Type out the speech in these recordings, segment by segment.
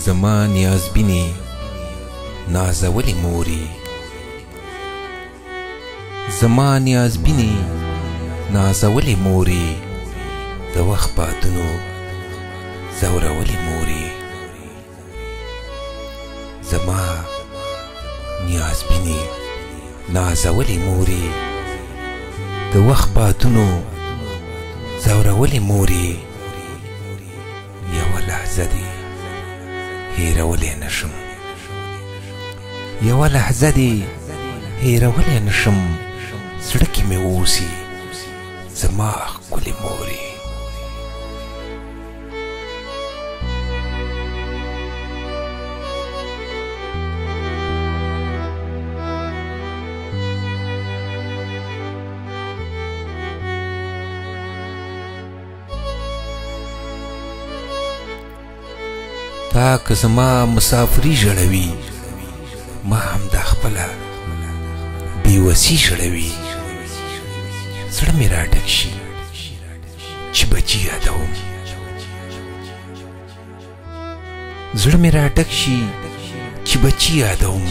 زما نیازبینې نازولې مورې، زما نیازبینې نازولې مورې، د وخت بادونو زورولې مورې، زما نیازبینې نازولې مورې، د وخت بادونو زورولې مورې، یوه لحظه دې هیرولی نشم، یوه لحظه دې هیرولی نشم، زړه کې مې اوسي زما ښکلې مورې. تا که زما مسافري ژړوي، ما هم دا خپله بېوسي ژړوي، زړه مې راډک شي چې بچي یادوم، زړه مې راډک شي چې بچي یادوم،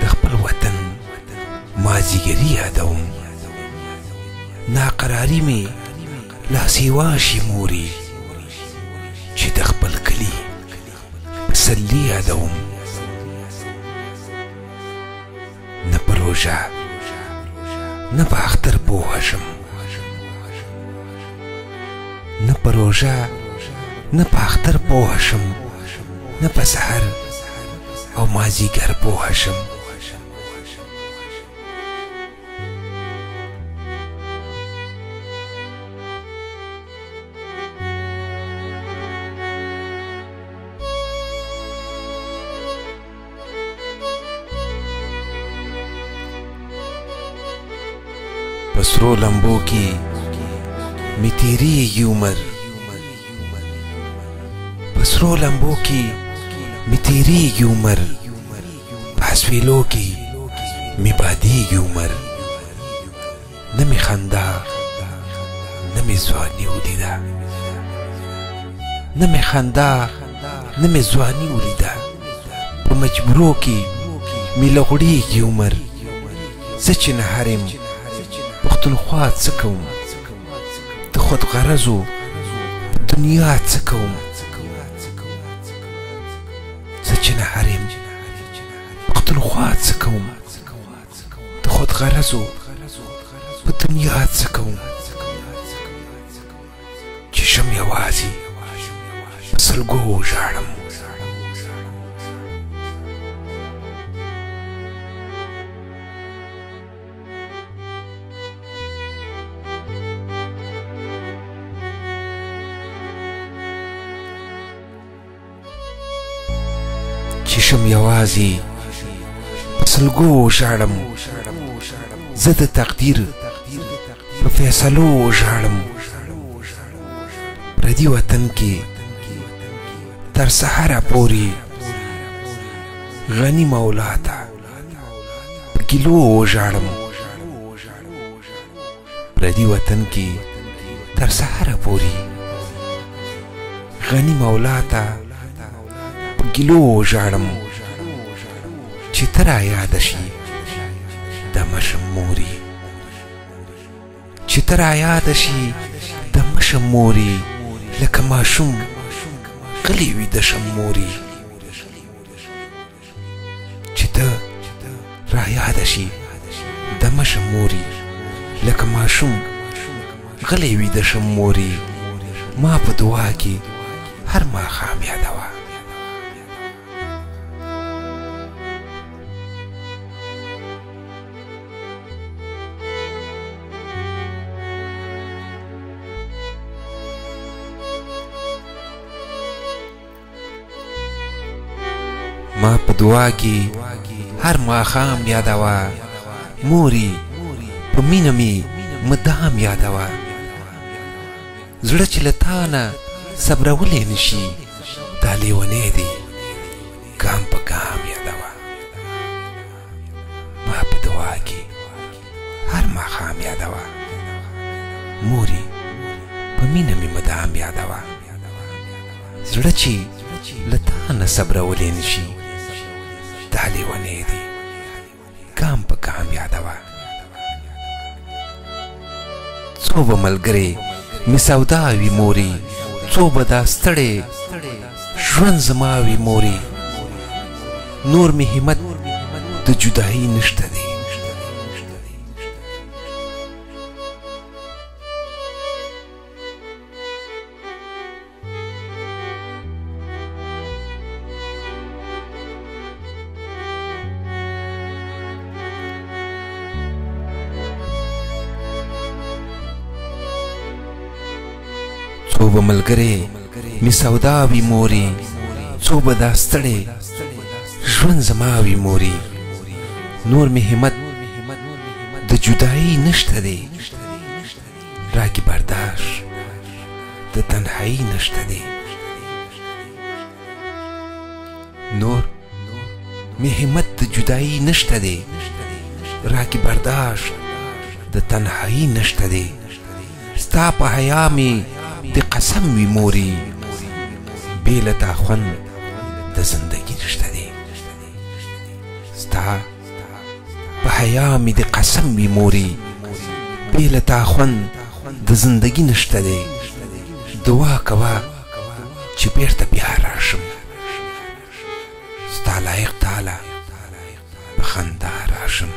د خپل وطن مازیګري یادوم، ناقراري مې لا سیوا شي مورې، چې د خپل کلي تسلي یادوم، نه په روژه نه په اختر پوهه شم، نه په روژه نه په اختر پوهه شم، نه په سحر او مازیګر پوهه شم. په سرو لمبو کې مې تېرېږي عمر، په سرو لمبو کې مې تېرېږي عمر، په اسویلو کې مې بادېږي عمر، نه مې خندا نه مې ځواني ولیده، نه مې خندا نه مې ځواني ولیده، په مجبورو کې مې لغړېږي عمر، زه چې نه هرم پښتونخوا څه کوم، د خود غرضو دنیا څه کوم، زه چې نه هرم پښتونخوا څه کوم، د خود غرضو په دنیا څه کوم، چې شم یوازې په سلګو وژاړم. چې شم یوازې په سلګو وژاړم، زه د تقدیر په فیصلو وژاړم، پردي وطن کې تر سهاره پورې غني مولا ته په ګیلو وژاړم، پردي وطن کې تر سهاره پورې غني مولا ته ګیلو وژاړم، چې ته رایاده شي د مشم مورې، چې ته رایاده شي د مشم مورې، لکه ماشوم غلی ویده شم مورې، چې ته رایاده شي د مشم مورې، لکه ماشوم غلی ویده شم مورې، ما په دعا کې هر ماښام یادوه. ما په دعا کې هر ماښام یادوه مورې، په مینه مې مدام یادوه، زړه چې له تا نه صبرولی نشي، دا لیونی دی ګام په ګام یادوه. ما په دعا کې هر ماښام یادوه مورې، په مینه مې مدام یادوه، زړه چې له تا نه صبرولی نشي دا لیونی دی ګام په ګام یادوه څو به ملګرې مې سودا وي مورې څو به دا ستړی ژوند زما وي مورې نور مې همت د جدایي نشته دی څو به ملګرې مې سودا وي مورې څو به دا ستړی ژوند زما وي مورې نور مې همت د جدایي نشته دی راکې برداشت د تنهایي نشته دی نور مې همت د جدایي نشته دی راکې برداشت د تنهایي نشته دی ستا په حیا مې د قسم وي مورې بې له تا خوند د زندګي نشته دی ستا په حیا مې د قسم وي مورې بې له تا خوند د زندګي نشته دی دعا کوه چې بیرته بیا راشم ستا لایق تاله په خندا راشم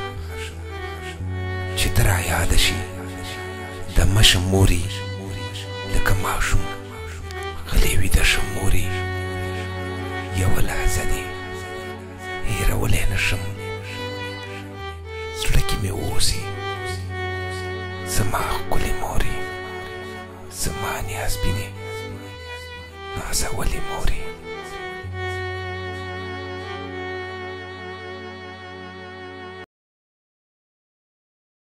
چې ته رایاده شي د مشم مورې لکه ماشوم غلی ویده شم مورې یوه لحظه دې هېرولی نه شم زړه کې مې اوسي زما ښکلې مورې زما نیازبینې نازولې مورې